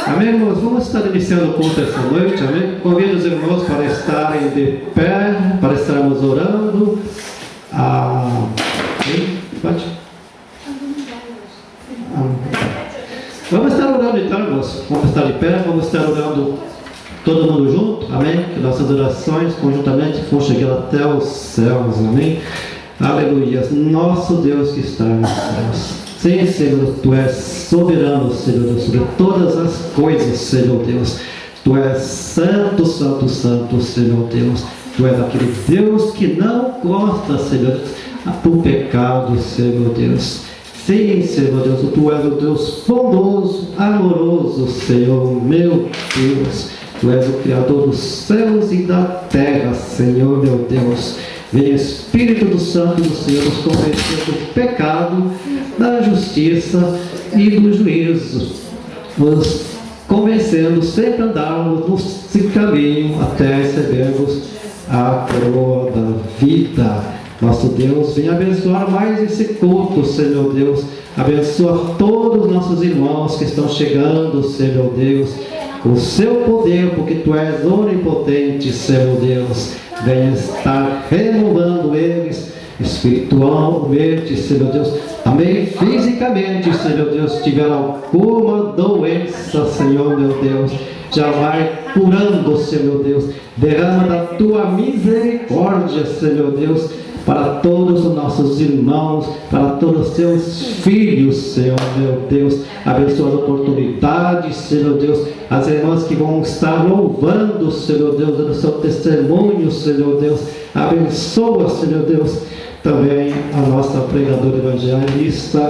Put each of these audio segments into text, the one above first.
Amém, irmãos? Vamos estar iniciando o culto esta noite, amém? Convido os irmãos para estarem de pé, para estarmos orando. Pode? Vamos estar orando então, irmãos. Vamos estar de pé, vamos estar orando todo mundo junto, amém? Que nossas orações conjuntamente vão chegar até os céus, amém? Aleluia. Nosso Deus que está nos céus. Sim, Senhor, Tu és soberano, Senhor Deus, sobre todas as coisas, Senhor Deus. Tu és santo, santo, santo, Senhor Deus. Tu és aquele Deus que não gosta, Senhor, do pecado, Senhor Deus. Sim, Senhor Deus, Tu és o Deus bondoso, amoroso, Senhor, meu Deus. Tu és o Criador dos céus e da terra, Senhor, meu Deus. Vem Espírito do Santo do Senhor nos convencer do pecado, da justiça e do juízo, nos convencendo sempre a andarmos no caminho até recebermos a coroa da vida. Nosso Deus, vem abençoar mais esse culto, Senhor Deus. Abençoa todos os nossos irmãos que estão chegando, Senhor Deus, com o seu poder, porque Tu és onipotente, Senhor Deus. Venha estar renovando eles espiritualmente, Senhor Deus. Também fisicamente, Senhor Deus, se tiver alguma doença, Senhor meu Deus, já vai curando, Senhor Deus. Derrama da Tua misericórdia, Senhor Deus, para todos os nossos irmãos, para todos os Teus filhos, Senhor meu Deus. Abençoa a oportunidade, Senhor Deus. As irmãs que vão estar louvando, Senhor Deus, dando seu testemunho, Senhor Deus. Abençoa, Senhor Deus, também a nossa pregadora evangelista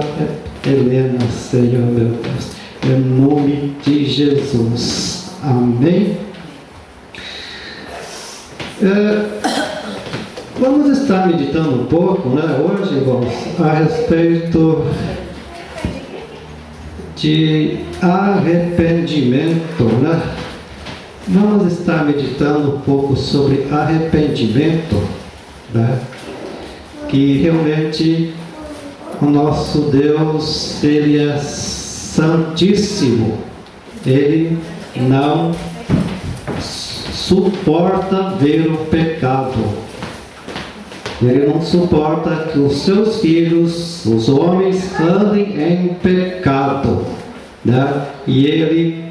Helena, Senhor meu Deus. Em nome de Jesus. Amém. Vamos estar meditando um pouco, né, hoje, irmãos, a respeito de arrependimento, né? Vamos estar meditando um pouco sobre arrependimento, né? Que realmente o nosso Deus, Ele é santíssimo, Ele não suporta ver o pecado. Ele não suporta que os seus filhos, os homens, andem em pecado, né? E Ele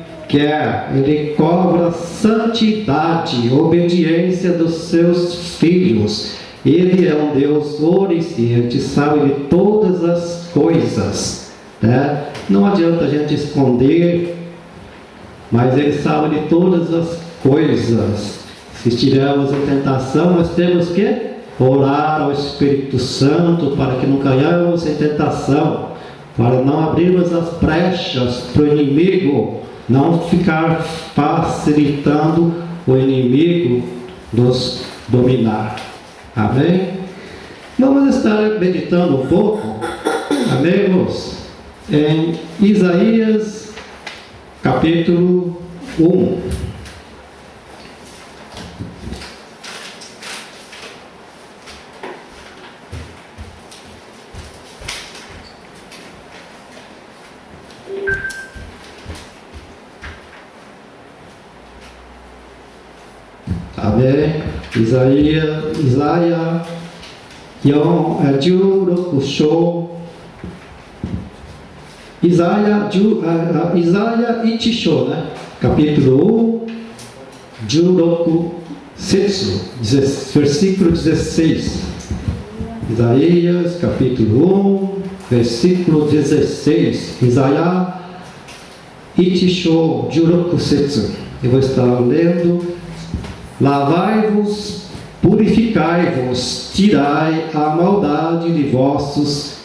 cobra santidade, obediência dos seus filhos. Ele é um Deus onisciente, sabe de todas as coisas, né? Não adianta a gente esconder, mas Ele sabe de todas as coisas. Se estivermos em tentação, nós temos que orar ao Espírito Santo para que não caiamos em tentação, para não abrirmos as brechas para o inimigo, não ficar facilitando o inimigo nos dominar. Amém? Vamos estar meditando um pouco, amém, irmãos? Em Isaías capítulo 1. Amém. Isaías, Itisho, né? Capítulo 1, Juroku Setsu, versículo 16. Isaías, capítulo 1, versículo 16. Isaías Itisho, Juroku Setsu. Eu vou estar lendo. Lavai-vos, purificai-vos, tirai a maldade de vossos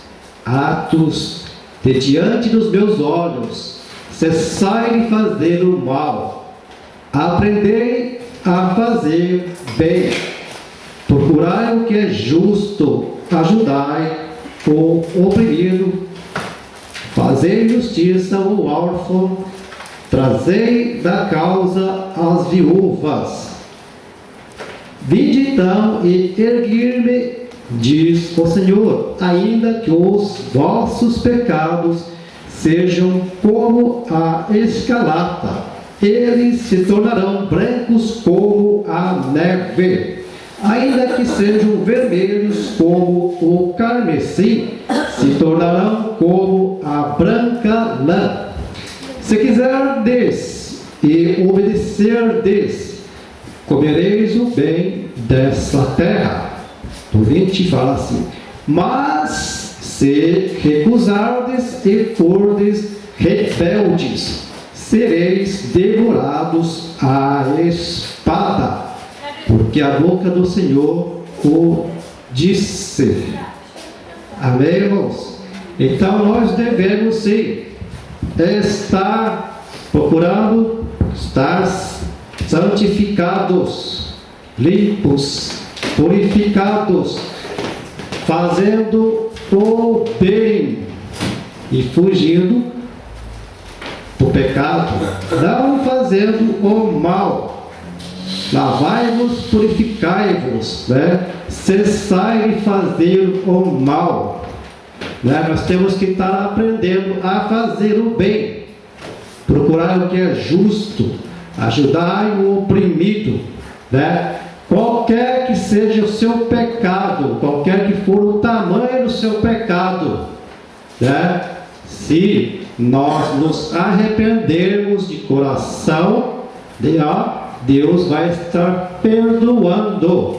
atos de diante dos meus olhos, cessai de fazer o mal, aprendei a fazer bem, procurai o que é justo, ajudai o oprimido, fazei justiça ao órfão, trazei da causa às viúvas. Vinde então e erguir-me, diz o Senhor, ainda que os vossos pecados sejam como a escarlata, eles se tornarão brancos como a neve. Ainda que sejam vermelhos como o carmesim, se tornarão como a branca lã. Se quiserdes e obedecerdes, comereis o bem dessa terra. O 20 fala assim: mas se recusardes e fordes rebeldes, sereis devorados à espada, porque a boca do Senhor o disse. Amém, irmãos? Então nós devemos sim estar procurando estar santificados, limpos, purificados, fazendo o bem e fugindo do pecado, não fazendo o mal. Lavai-vos, purificai-vos, né? Cessai de fazer o mal, né? Nós temos que estar aprendendo a fazer o bem, procurar o que é justo, ajudar o oprimido, né? Qualquer que seja o seu pecado, qualquer que for o tamanho do seu pecado, né? Se nós nos arrependermos de coração, Deus vai estar perdoando,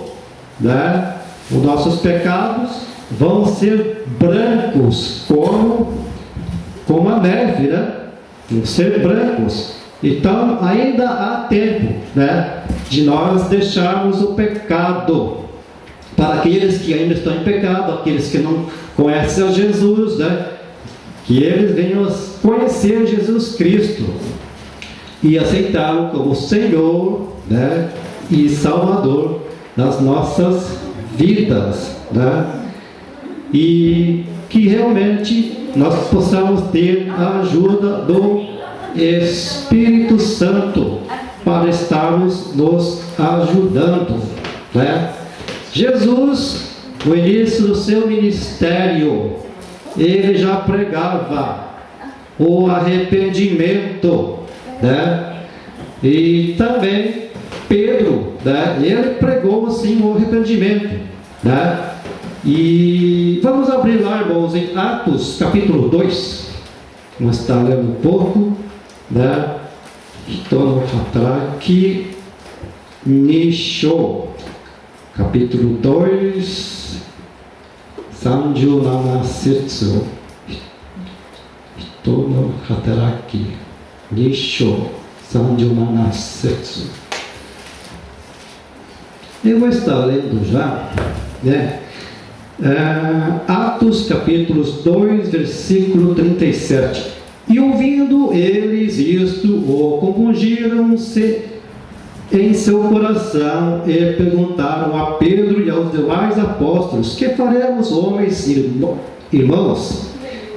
né? Os nossos pecados vão ser brancos como a neve, né? Vão ser brancos. Então ainda há tempo, né, de nós deixarmos o pecado. Para aqueles que ainda estão em pecado, aqueles que não conhecem a Jesus, né, que eles venham a conhecer Jesus Cristo e aceitá-lo como Senhor, né, e Salvador das nossas vidas, né, e que realmente nós possamos ter a ajuda do Espírito Santo para estarmos nos ajudando, né? Jesus, no início do seu ministério, ele já pregava o arrependimento, né? E também Pedro, né? Ele pregou sim o arrependimento, né? E vamos abrir lá, irmãos, em Atos capítulo 2. Vamos estar lendo um pouco, né? Estou aqui, Nisho, capítulo 2, Sanju Nanasetsu. Estou no aqui, Nisho, Sanju Nanasetsu. Eu vou estar lendo já, né? Atos capítulos 2, versículo 37. E ouvindo eles isto, compungiram-se em seu coração e perguntaram a Pedro e aos demais apóstolos: que faremos, homens e irmãos?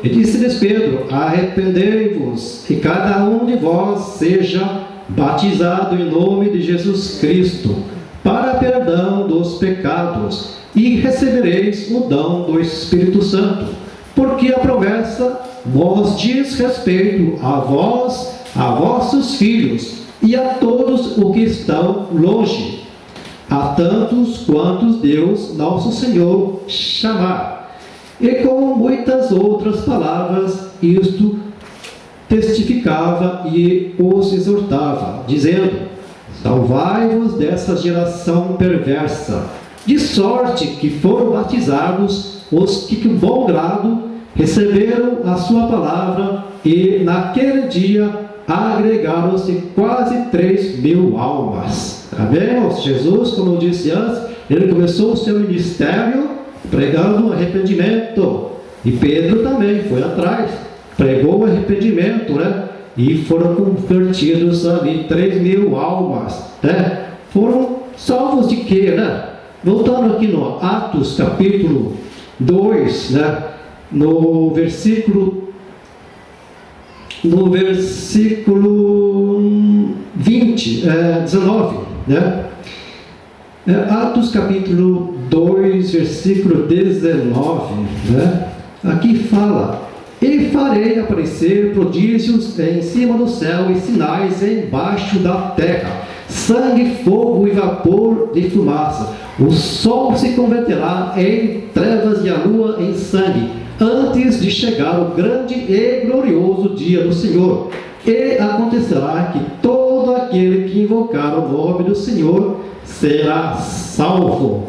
E disse-lhes Pedro: arrependei-vos e cada um de vós seja batizado em nome de Jesus Cristo para perdão dos pecados, e recebereis o dom do Espírito Santo, porque a promessa vos diz respeito a vós, a vossos filhos e a todos os que estão longe, a tantos quantos Deus nosso Senhor chamar. E com muitas outras palavras isto testificava e os exortava, dizendo: salvai-vos dessa geração perversa. De sorte que foram batizados os que com bom grado receberam a sua palavra, e naquele dia agregaram-se quase 3.000 almas. Amém? Jesus, como eu disse antes, ele começou o seu ministério pregando arrependimento, e Pedro também foi atrás, pregou o arrependimento, né? E foram convertidos ali 3.000 almas, né? Foram salvos de quê, né? Voltando aqui no Atos capítulo 2, né? No versículo 20, 19, né? Atos capítulo 2, versículo 19, né? Aqui fala E farei aparecer prodígios em cima do céu e sinais embaixo da terra, sangue, fogo e vapor de fumaça. O sol se converterá em trevas e a lua em sangue, antes de chegar o grande e glorioso dia do Senhor. E acontecerá que todo aquele que invocar o nome do Senhor será salvo.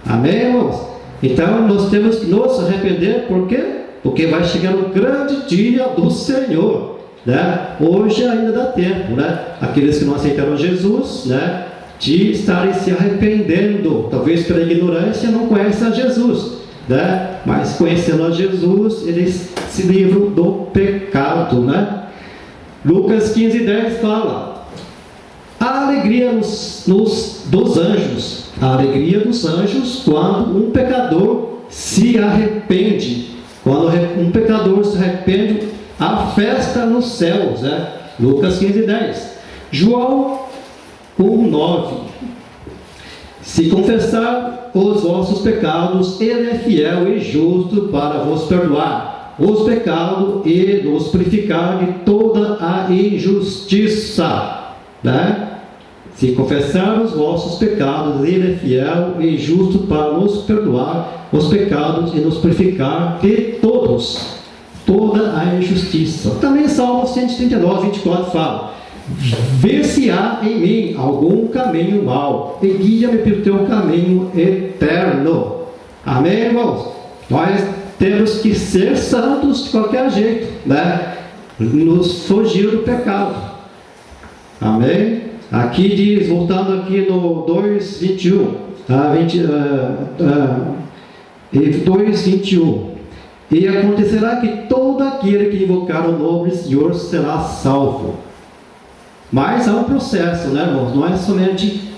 Amém, irmãos? Então nós temos que nos arrepender, por quê? Porque vai chegar o grande dia do Senhor, né? Hoje ainda dá tempo, né? Aqueles que não aceitaram Jesus, né, de estarem se arrependendo, talvez pela ignorância não conhecem a Jesus, né? Mas conhecendo a Jesus, eles se livram do pecado, né? Lucas 15:10 fala: a alegria dos anjos, a alegria dos anjos quando um pecador se arrepende. Quando um pecador se arrepende, há festa nos céus, né? Lucas 15:10. João 1:9. Se confessar os vossos pecados, Ele é fiel e justo para vos perdoar os pecados e nos purificar de toda a injustiça, né? Se confessar os vossos pecados, Ele é fiel e justo para nos perdoar os pecados e nos purificar de toda a injustiça. Também Salmo 139:24 fala: vê se há em mim algum caminho mau e guia-me pelo teu caminho eterno. Amém, irmãos? Nós temos que ser santos de qualquer jeito, né? Nos fugir do pecado. Amém? Aqui diz, voltando aqui no 2:21, 2:21: e acontecerá que todo aquele que invocar o nome do Senhor será salvo. Mas há um processo, né, irmãos? Não é somente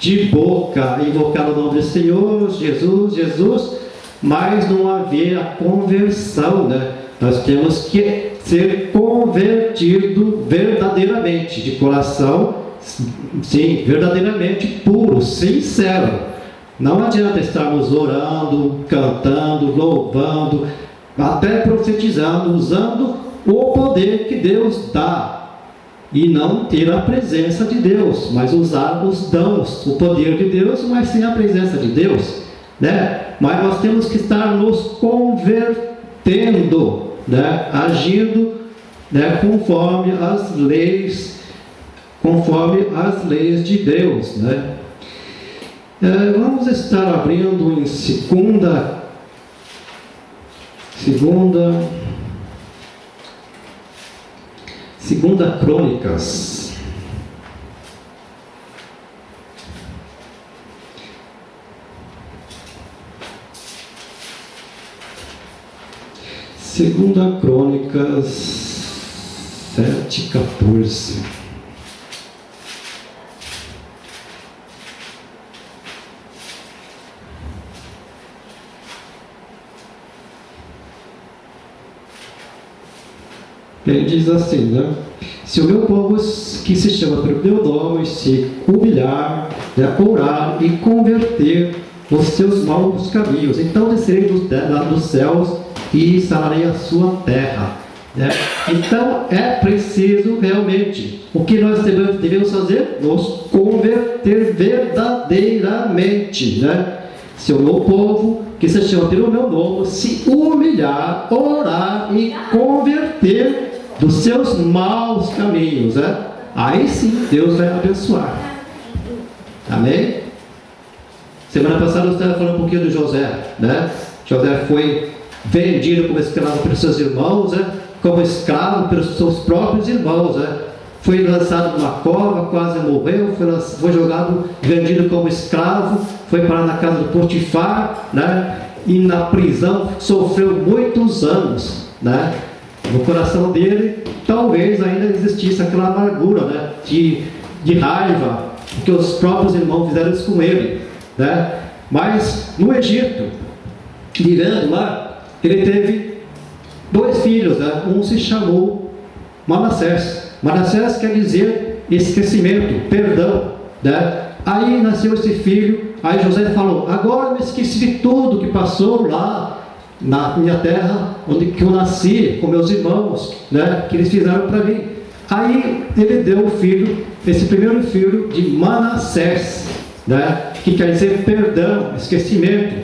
de boca invocar o nome do Senhor, Jesus, Jesus, mas não haver a conversão, né? Nós temos que ser convertido verdadeiramente, de coração, sim, verdadeiramente puro, sincero. Não adianta estarmos orando, cantando, louvando, até profetizando, usando o poder que Deus dá, e não ter a presença de Deus, mas usar os dons, o poder de Deus, mas sem a presença de Deus, né? Mas nós temos que estar nos convertendo, né? Agindo, né, conforme as leis de Deus, né? Vamos estar abrindo em segunda Crônicas, Segunda Crônicas 7:14. Ele diz assim, né? Se o meu povo, que se chama pelo meu nome, se humilhar, né, orar e converter os seus maus caminhos, então descerei dos céus e sararei a sua terra, né? Então é preciso realmente, o que nós devemos fazer? Nos converter verdadeiramente, né? Se o meu povo, que se chama pelo meu nome, se humilhar, orar e converter dos seus maus caminhos, né? Aí sim Deus vai abençoar. Amém? Semana passada eu estava falando um pouquinho do José, né? José foi vendido como escravo pelos seus irmãos, né? Como escravo pelos seus próprios irmãos, né? Foi lançado numa cova, quase morreu, foi jogado, vendido como escravo, foi parar na casa do Potifar, né? E na prisão sofreu muitos anos, né? No coração dele talvez ainda existisse aquela amargura, né? de raiva, porque os próprios irmãos fizeram isso com ele, né? Mas no Egito, vivendo lá, ele teve 2 filhos, né? Um se chamou Manassés. Manassés quer dizer esquecimento, perdão, né? Aí nasceu esse filho. Aí José falou: agora me esqueci de tudo que passou lá na minha terra, onde que eu nasci, com meus irmãos, né, que eles fizeram para mim. Aí ele deu o filho, esse primeiro filho de Manassés, né, que quer dizer perdão, esquecimento,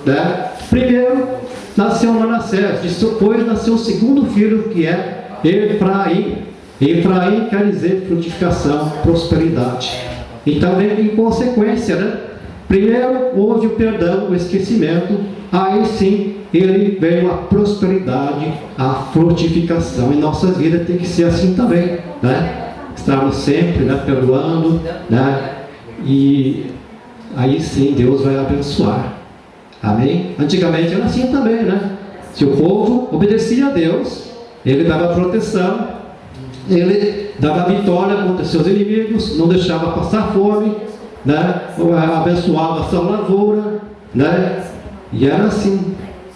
né. Primeiro nasceu Manassés, depois nasceu o segundo filho, que é Efraim. Efraim quer dizer frutificação, prosperidade. Então, em consequência, né, primeiro houve o perdão, o esquecimento, aí sim ele veio a prosperidade, a frutificação. Em nossas vidas tem que ser assim também, né? Estarmos sempre, né, perdoando, né? E aí sim Deus vai abençoar. Amém? Antigamente era assim também, né? Se o povo obedecia a Deus, ele dava proteção, ele dava vitória contra seus inimigos, não deixava passar fome, né? Abençoava a sua lavoura, né? E era assim.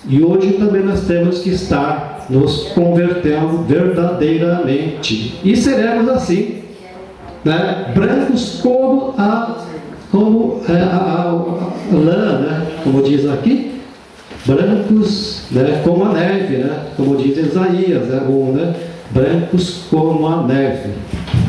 E hoje também nós temos que estar nos convertendo verdadeiramente. E seremos assim, né? Brancos como a lã, né? Como diz aqui, brancos, né? Como a neve, né? Como diz Isaías, né? Brancos como a neve.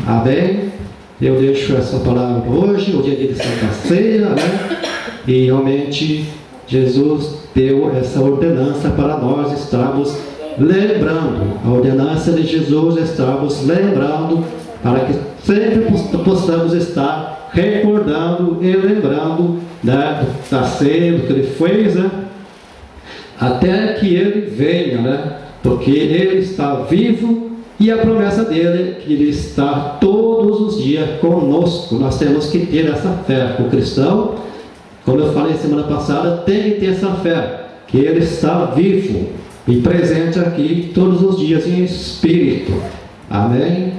Amém? Eu deixo essa palavra hoje, o dia de Santa Ceia, né? E realmente Jesus deu essa ordenança para nós estarmos lembrando. A ordenança de Jesus estamos lembrando, para que sempre possamos estar recordando e lembrando, né, da ceia, do que ele fez, né, até que ele venha, né, porque ele está vivo e a promessa dele é que ele está todos os dias conosco. Nós temos que ter essa fé. O cristão, como eu falei semana passada, tem que ter essa fé, que ele está vivo e presente aqui todos os dias em espírito. Amém?